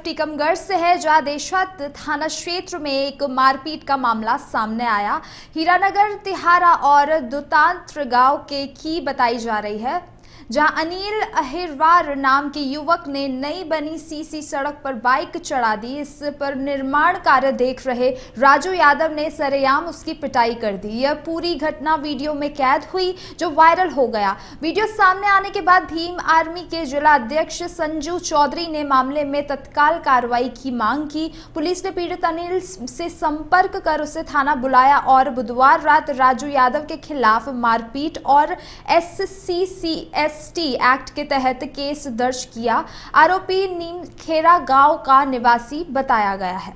टीकमगढ़ से है, जहां देशवत थाना क्षेत्र में एक मारपीट का मामला सामने आया। हीरानगर, तिहारा और दुतांत्र गांव की बताई जा रही है, जहां अनिल अहिरवार नाम के युवक ने नई बनी सीसी सड़क पर बाइक चढ़ा दी। इस पर निर्माण कार्य देख रहे राजू यादव ने सरेआम उसकी पिटाई कर दी। यह पूरी घटना वीडियो में कैद हुई, जो वायरल हो गया। वीडियो सामने आने के बाद भीम आर्मी के जिला अध्यक्ष संजू चौधरी ने मामले में तत्काल कार्रवाई की मांग की। पुलिस ने पीड़ित अनिल से संपर्क कर उसे थाना बुलाया और बुधवार रात राजू यादव के खिलाफ मारपीट और SCCS एक्ट के तहत केस दर्ज किया। आरोपी नीमखेड़ा गांव का निवासी बताया गया है।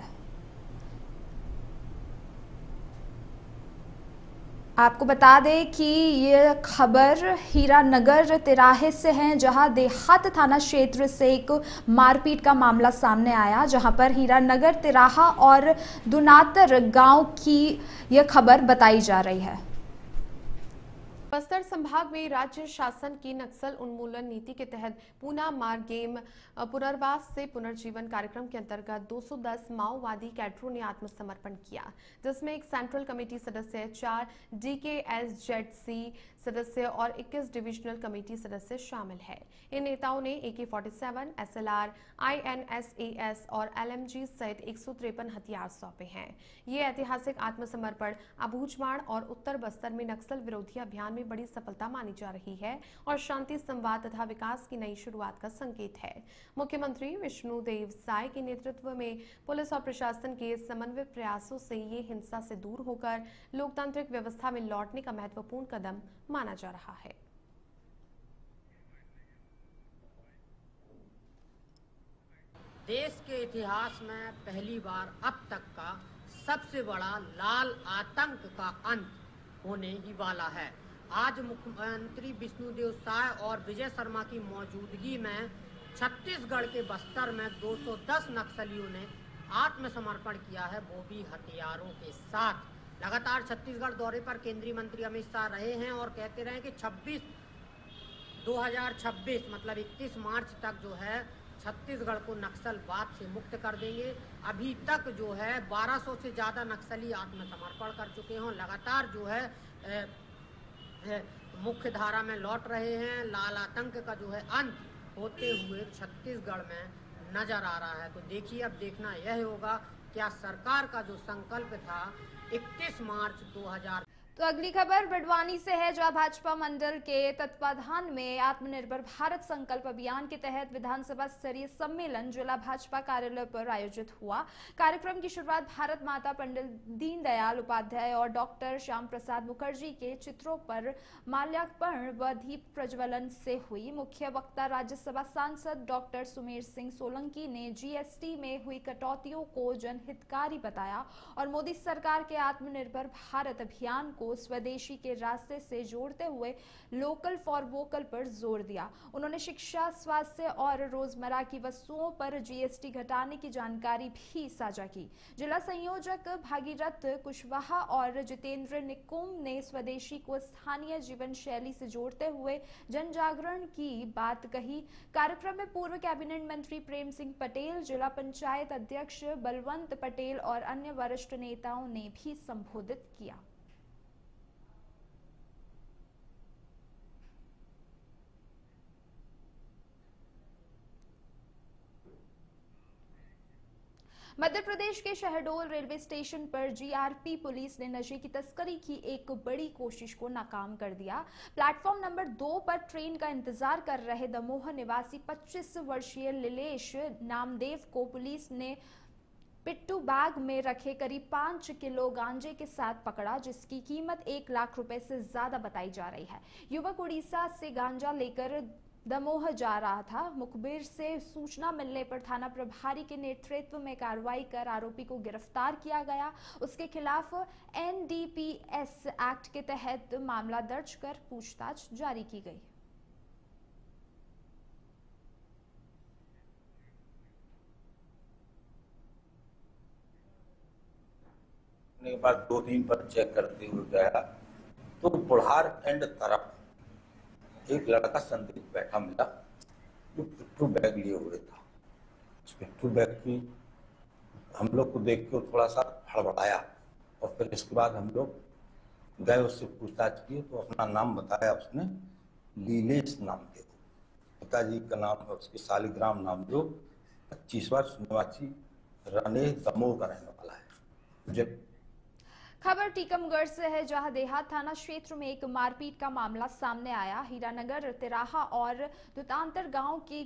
आपको बता दें कि ये खबर हीरानगर तिराहे से है, जहां देहात थाना क्षेत्र से एक मारपीट का मामला सामने आया, जहां पर हीरानगर तिराहा और दुनातर गांव की यह खबर बताई जा रही है। बस्तर संभाग में राज्य शासन की नक्सल उन्मूलन नीति के तहत पूना मार गेम पुनर्वास से पुनर्जीवन कार्यक्रम के अंतर्गत 210 माओवादी कैडरों ने आत्मसमर्पण किया, जिसमें एक सेंट्रल कमेटी सदस्य, 4 DKSZC सदस्य और 21 डिविजनल कमेटी सदस्य शामिल है। इन नेताओं ने AK-47, SLR, INSAS और LMG सहित 153 हथियार सौंपे हैं। ये ऐतिहासिक आत्मसमर्पण अबूझमाड़ और उत्तर बस्तर में नक्सल विरोधी अभियान में बड़ी सफलता मानी जा रही है और शांति, संवाद तथा विकास की नई शुरुआत का संकेत है। मुख्यमंत्री विष्णुदेव साय के नेतृत्व में पुलिस और प्रशासन के समन्वित प्रयासों से ये हिंसा से दूर होकर लोकतांत्रिक व्यवस्था में लौटने का महत्वपूर्ण कदम माना जा रहा है। देश के इतिहास में पहली बार अब तक का सबसे बड़ा लाल आतंक का अंत होने ही वाला है। आज मुख्यमंत्री विष्णुदेव साय और विजय शर्मा की मौजूदगी में छत्तीसगढ़ के बस्तर में 210 नक्सलियों ने आत्मसमर्पण किया है, वो भी हथियारों के साथ। लगातार छत्तीसगढ़ दौरे पर केंद्रीय मंत्री अमित शाह रहे हैं और कहते रहे कि 2026 मतलब 31 मार्च तक जो है छत्तीसगढ़ को नक्सलवाद से मुक्त कर देंगे। अभी तक जो है 1200 से ज़्यादा नक्सली आत्मसमर्पण कर चुके हैं। लगातार जो है मुख्य धारा में लौट रहे हैं। लाल आतंक का जो है अंत होते हुए छत्तीसगढ़ में नजर आ रहा है। तो देखिए, अब देखना यह होगा क्या सरकार का जो संकल्प था 31 मार्च 2000। तो अगली खबर बड़वानी से है, जहां भाजपा मंडल के तत्वाधान में आत्मनिर्भर भारत संकल्प अभियान के तहत विधानसभा स्तरीय सम्मेलन जिला भाजपा कार्यालय पर आयोजित हुआ। कार्यक्रम की शुरुआत भारत माता, पंडित दीनदयाल उपाध्याय और डॉक्टर श्याम प्रसाद मुखर्जी के चित्रों पर माल्यार्पण व दीप प्रज्वलन से हुई। मुख्य वक्ता राज्यसभा सांसद डॉक्टर सुमेर सिंह सोलंकी ने GST में हुई कटौतियों को जनहितकारी बताया और मोदी सरकार के आत्मनिर्भर भारत अभियान को स्वदेशी के रास्ते से जोड़ते हुए लोकल फॉर वोकल पर जोर दिया। उन्होंने शिक्षा, स्वास्थ्य और रोजमर्रा की वस्तुओं पर GST घटाने की जानकारी भी साझा की। जिला संयोजक भागीरथ कुशवाहा और जितेंद्र निकुम ने स्वदेशी को स्थानीय जीवन शैली से जोड़ते हुए जन जागरण की बात कही। कार्यक्रम में पूर्व कैबिनेट मंत्री प्रेम सिंह पटेल, जिला पंचायत अध्यक्ष बलवंत पटेल और अन्य वरिष्ठ नेताओं ने भी संबोधित किया। मध्य प्रदेश के शहडोल रेलवे स्टेशन पर GRP पुलिस ने नशे की तस्करी की एक बड़ी कोशिश को नाकाम कर दिया। प्लेटफॉर्म नंबर 2 पर ट्रेन का इंतजार कर रहे दमोह निवासी 25 वर्षीय लीलेश नामदेव को पुलिस ने पिट्टू बैग में रखे करीब 5 किलो गांजे के साथ पकड़ा, जिसकी कीमत 1 लाख रुपए से ज्यादा बताई जा रही है। युवक उड़ीसा से गांजा लेकर दमोह जा रहा था। मुखबिर से सूचना मिलने पर थाना प्रभारी के नेतृत्व में कार्रवाई कर आरोपी को गिरफ्तार किया गया। उसके खिलाफ NDPS एक्ट के तहत मामला दर्ज कर पूछताछ जारी की गई। के बाद 2 दिन पर चेक करते हुए गया तो बुढ़ार एंड तरफ एक लड़का संदिग्ध बैठा मिला जो पिट्ठू बैग लिए हुए था। स्पेक्ट्रल व्यक्ति हम लोग को देख के थोड़ा सा हड़बड़ाया और फिर इसके बाद हम लोग गए, उससे पूछताछ किए तो अपना नाम बताया उसने, लीलेश नाम के। पिताजी का नाम है उसके शालिग्राम नाम, जो 25 वर्ष निवासी रानी दमोह का रहने वाला है। जब खबर टीकमगढ़ से है, जहां देहात थाना क्षेत्र में एक मारपीट का मामला सामने आया। हीरानगर, तिराहा और दुतांतर गांव की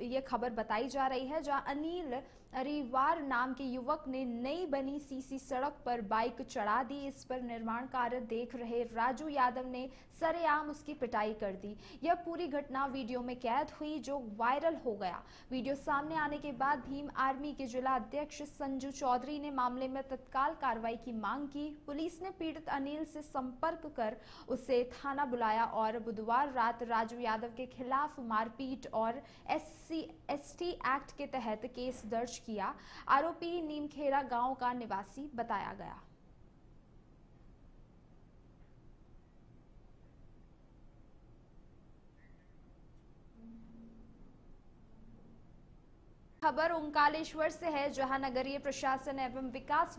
ये खबर बताई जा रही है, जहां अनिल अरिवार नाम के युवक ने नई बनी सीसी सड़क पर बाइक चढ़ा दी। इस पर निर्माण कार्य देख रहे राजू यादव ने सरेआम उसकी पिटाई कर दी। यह पूरी घटना वीडियो में कैद हुई, जो वायरल हो गया। वीडियो सामने आने के बाद भीम आर्मी के जिला अध्यक्ष संजू चौधरी ने मामले में तत्काल कार्रवाई की मांग की। पुलिस ने पीड़ित अनिल से संपर्क कर उसे थाना बुलाया और बुधवार रात राजू यादव के खिलाफ मारपीट और SC/ST एक्ट के तहत केस दर्ज किया। आरोपी नीमखेड़ा गांव का निवासी बताया गया। खबर ओंकालेश्वर से है, जहां नगरीय प्रशासन एवं विकास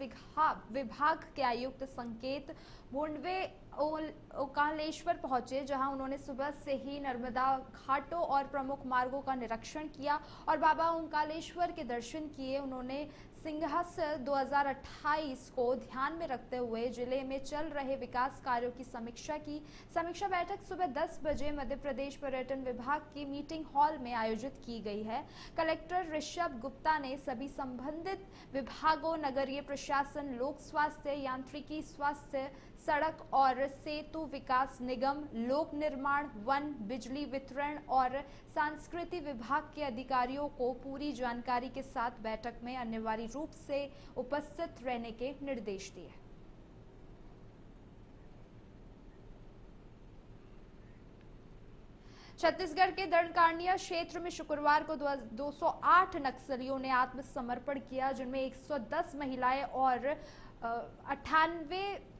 विभाग के आयुक्त संकेत भोंडवे ओंकालेश्वर पहुंचे, जहां उन्होंने सुबह से ही नर्मदा घाटों और प्रमुख मार्गों का निरीक्षण किया और बाबा ओंकालेश्वर के दर्शन किए। उन्होंने सिंहस्थ 2028 को ध्यान में रखते हुए जिले में चल रहे विकास कार्यों की समीक्षा की। समीक्षा बैठक सुबह 10 बजे मध्य प्रदेश पर्यटन विभाग की मीटिंग हॉल में आयोजित की गई है। कलेक्टर ऋषभ गुप्ता ने सभी संबंधित विभागों, नगरीय प्रशासन, लोक स्वास्थ्य, यांत्रिकी, स्वास्थ्य, सड़क और सेतु विकास निगम, लोक निर्माण, वन, बिजली वितरण और सांस्कृतिक विभाग के अधिकारियों को पूरी जानकारी के साथ बैठक में अनिवार्य रूप से उपस्थित रहने के निर्देश दिए। छत्तीसगढ़ के दंडकारनिया क्षेत्र में शुक्रवार को 208 नक्सलियों ने आत्मसमर्पण किया, जिनमें 110 महिलाएं और 98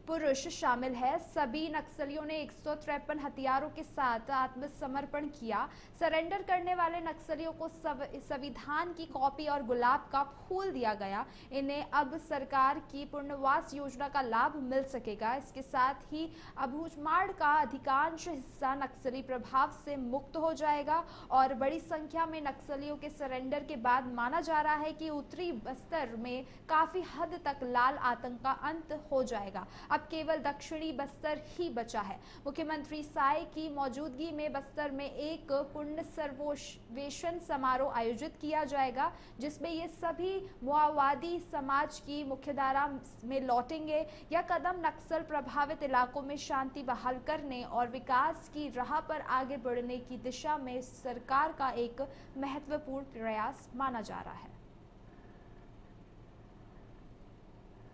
पुरुष शामिल है। सभी नक्सलियों ने 153 हथियारों के साथ आत्मसमर्पण किया। सरेंडर करने वाले नक्सलियों को संविधान की कॉपी और गुलाब का फूल दिया गया। इन्हें अब सरकार की पुनर्वास योजना का लाभ मिल सकेगा। इसके साथ ही अबूझमाड़ का अधिकांश हिस्सा नक्सली प्रभाव से मुक्त हो जाएगा और बड़ी संख्या में नक्सलियों के सरेंडर के बाद माना जा रहा है कि उत्तरी बस्तर में काफी हद तक लाल आतंक का अंत हो जाएगा। अब केवल दक्षिणी बस्तर ही बचा है। मुख्यमंत्री साय की मौजूदगी में बस्तर में एक पुण्य सर्वेक्षण समारोह आयोजित किया जाएगा, जिसमें ये सभी माओवादी समाज की मुख्यधारा में लौटेंगे। यह कदम नक्सल प्रभावित इलाकों में शांति बहाल करने और विकास की राह पर आगे बढ़ने की दिशा में सरकार का एक महत्वपूर्ण प्रयास माना जा रहा है।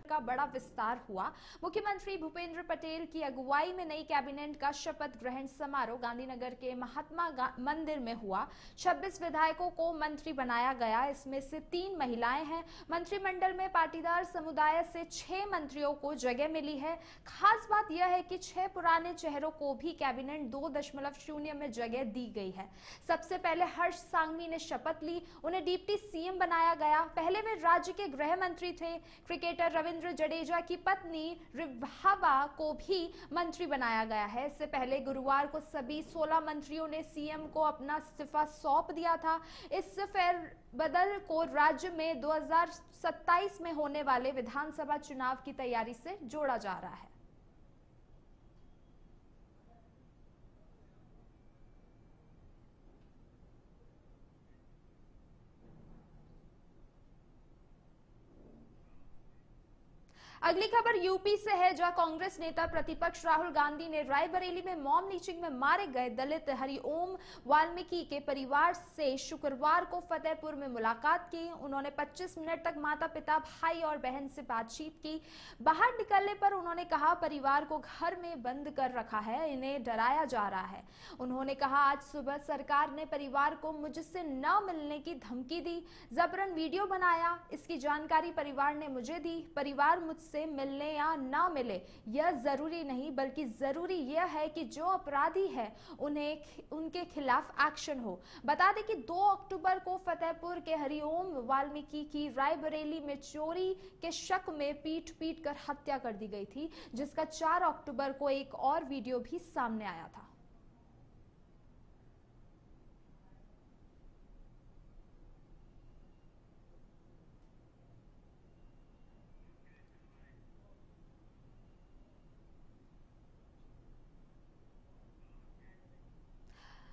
का बड़ा विस्तार हुआ। मुख्यमंत्री भूपेंद्र पटेल की अगुवाई में नई कैबिनेट का शपथ ग्रहण समारोह गांधीनगर के महात्मा मंदिर में हुआ। 26 विधायकों को मंत्री बनाया गया, इसमें से 3 महिलाएं हैं। मंत्रिमंडल में पाटीदार समुदाय से 6 मंत्रियों को जगह मिली है। खास बात यह है कि 6 पुराने चेहरों को भी कैबिनेट 2.0 में जगह दी गई है। सबसे पहले हर्ष सांघवी ने शपथ ली, उन्हें डिप्टी सीएम बनाया गया। पहले वे राज्य के गृह मंत्री थे। क्रिकेटर रविंद्र जडेजा की पत्नी रिभाबा को भी मंत्री बनाया गया है। इससे पहले गुरुवार को सभी 16 मंत्रियों ने सीएम को अपना इस्तीफा सौंप दिया था। इस फेरबदल को राज्य में 2027 में होने वाले विधानसभा चुनाव की तैयारी से जोड़ा जा रहा है। अगली खबर यूपी से है, जहां कांग्रेस नेता प्रतिपक्ष राहुल गांधी ने रायबरेली में मॉब लिंचिंग में मारे गए दलित हरिओम वाल्मीकि के परिवार से शुक्रवार को फतेहपुर में मुलाकात की। उन्होंने 25 मिनट तक माता पिता, भाई और बहन से बातचीत की। बाहर निकलने पर उन्होंने कहा, परिवार को घर में बंद कर रखा है, इन्हें डराया जा रहा है। उन्होंने कहा, आज सुबह सरकार ने परिवार को मुझसे न मिलने की धमकी दी, जबरन वीडियो बनाया। इसकी जानकारी परिवार ने मुझे दी। परिवार मुझसे से मिलने या ना मिले यह जरूरी नहीं, बल्कि जरूरी यह है कि जो अपराधी है उनके खिलाफ एक्शन हो। बता दें कि 2 अक्टूबर को फतेहपुर के हरिओम वाल्मीकि की रायबरेली में चोरी के शक में पीट कर हत्या कर दी गई थी, जिसका 4 अक्टूबर को एक और वीडियो भी सामने आया था।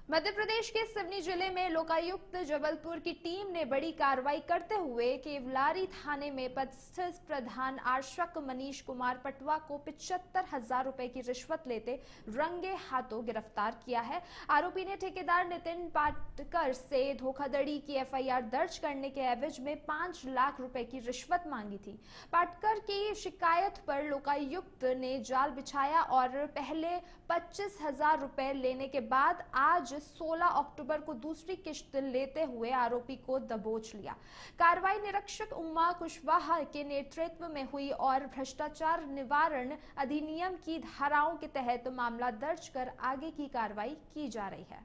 मध्य प्रदेश के सिवनी जिले में लोकायुक्त जबलपुर की टीम ने बड़ी कार्रवाई करते हुए केवलारी थाने में पदस्थ प्रधान आरक्षक मनीष कुमार पटवा को 75,000 रुपए की रिश्वत लेते रंगे हाथों गिरफ्तार किया है। आरोपी ने ठेकेदार नितिन पाटकर से धोखाधड़ी की एफआईआर दर्ज करने के एवज में 5 लाख रुपए की रिश्वत मांगी थी। पाटकर की शिकायत पर लोकायुक्त ने जाल बिछाया और पहले 25,000 रुपए लेने के बाद आज 16 अक्टूबर को दूसरी किश्त लेते हुए आरोपी को दबोच लिया। कार्रवाई निरीक्षक उमा कुशवाहा के नेतृत्व में हुई और भ्रष्टाचार निवारण अधिनियम की धाराओं के तहत मामला दर्ज कर आगे की कार्रवाई की जा रही है।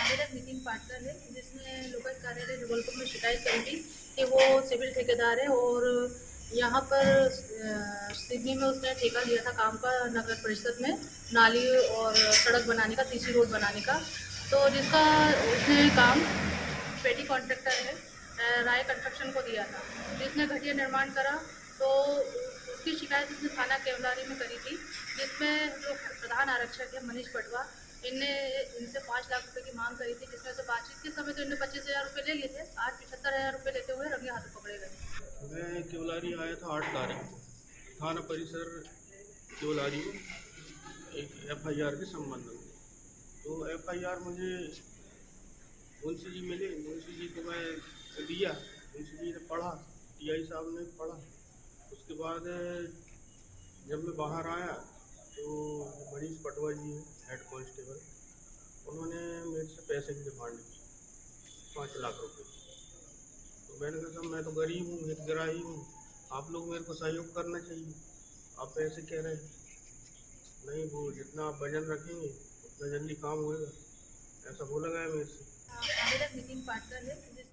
मेरा नितिन पाटकर है, जिसने लोकायुक्त कार्यालय जबलपुर में शिकायत करी थी कि वो सिविल ठेकेदार है और यहाँ पर सिवनी में उसने ठेका लिया था काम का नगर परिषद में नाली और सड़क बनाने का, सीसी रोड बनाने का। तो जिसका उसने काम पेटी कॉन्ट्रैक्टर है राय कंस्ट्रक्शन को दिया था, जिसने घटिया निर्माण करा। तो उसकी शिकायत उसने थाना केवलारी में करी थी, जिसमें जो प्रधान आरक्षक है मनीष पटवा, इनसे 5 लाख रुपए की मांग करी थी, जिसमें से बातचीत के समय तो इन्होंने 25,000 रुपये ले लिए थे। आज 75,000 रुपये लेते हुए रंगे हाथों पकड़े गए। मैं केवलारी आया था 8 तारीख को थाना परिसर केवलारी में एक एफआईआर के संबंध में। तो एफआईआर मुझे मुंशी जी मिले, मुंशी जी को मैं दिया, मुंशी जी ने पढ़ा, टीआई साहब ने पढ़ा। उसके बाद जब मैं बाहर आया तो मनीष पटवा जी है हेड कांस्टेबल, उन्होंने मेरे से पैसे की डिमांड की 5 लाख रुपए। तो मैंने कहा मैं तो गरीब हूँ, हितग्राही हूँ, आप लोग मेरे को सहयोग करना चाहिए, आप पैसे कह रहे हैं। नहीं, वो जितना आप वजन रखेंगे उतना जल्दी काम होएगा, ऐसा बोला गया मेरे से। मेरा नितिन पाटकर है।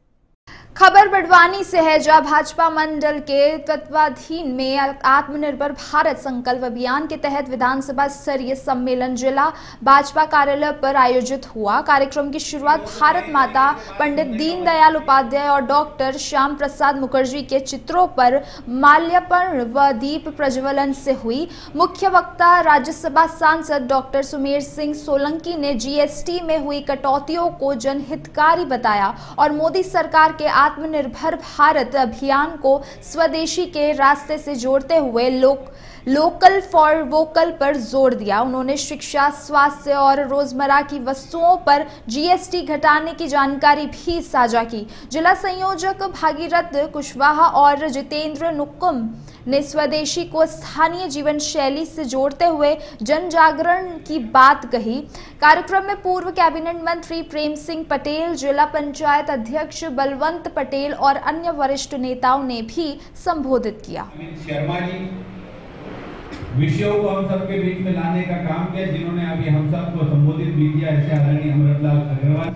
खबर बड़वानी से है, जहां भाजपा मंडल के तत्वाधीन में आत्मनिर्भर भारत संकल्प अभियान के तहत विधानसभा स्तरीय सम्मेलन जिला भाजपा कार्यालय पर आयोजित हुआ। कार्यक्रम की शुरुआत भारत माता, पंडित दीनदयाल उपाध्याय और डॉक्टर श्याम प्रसाद मुखर्जी के चित्रों पर माल्यार्पण व दीप प्रज्वलन से हुई। मुख्य वक्ता राज्यसभा सांसद डॉक्टर सुमेर सिंह सोलंकी ने जीएसटी में हुई कटौतियों को जनहितकारी बताया और मोदी सरकार के आत्मनिर्भर भारत अभियान को स्वदेशी के रास्ते से जोड़ते हुए लोकल फॉर वोकल पर जोर दिया। उन्होंने शिक्षा, स्वास्थ्य और रोजमर्रा की वस्तुओं पर जीएसटी घटाने की जानकारी भी साझा की। जिला संयोजक भागीरथ कुशवाहा और जितेंद्र नुक्कुम ने स्वदेशी को स्थानीय जीवन शैली से जोड़ते हुए जन जागरण की बात कही। कार्यक्रम में पूर्व कैबिनेट मंत्री प्रेम सिंह पटेल, जिला पंचायत अध्यक्ष बलवंत पटेल और अन्य वरिष्ठ नेताओं ने भी संबोधित किया। शर्मा जी विषयों को हम सबके बीच में लाने का काम किया, जिन्होंने अभी हम सबको संबोधित भी किया, ऐसे आदरणीय अमृतलाल अग्रवाल।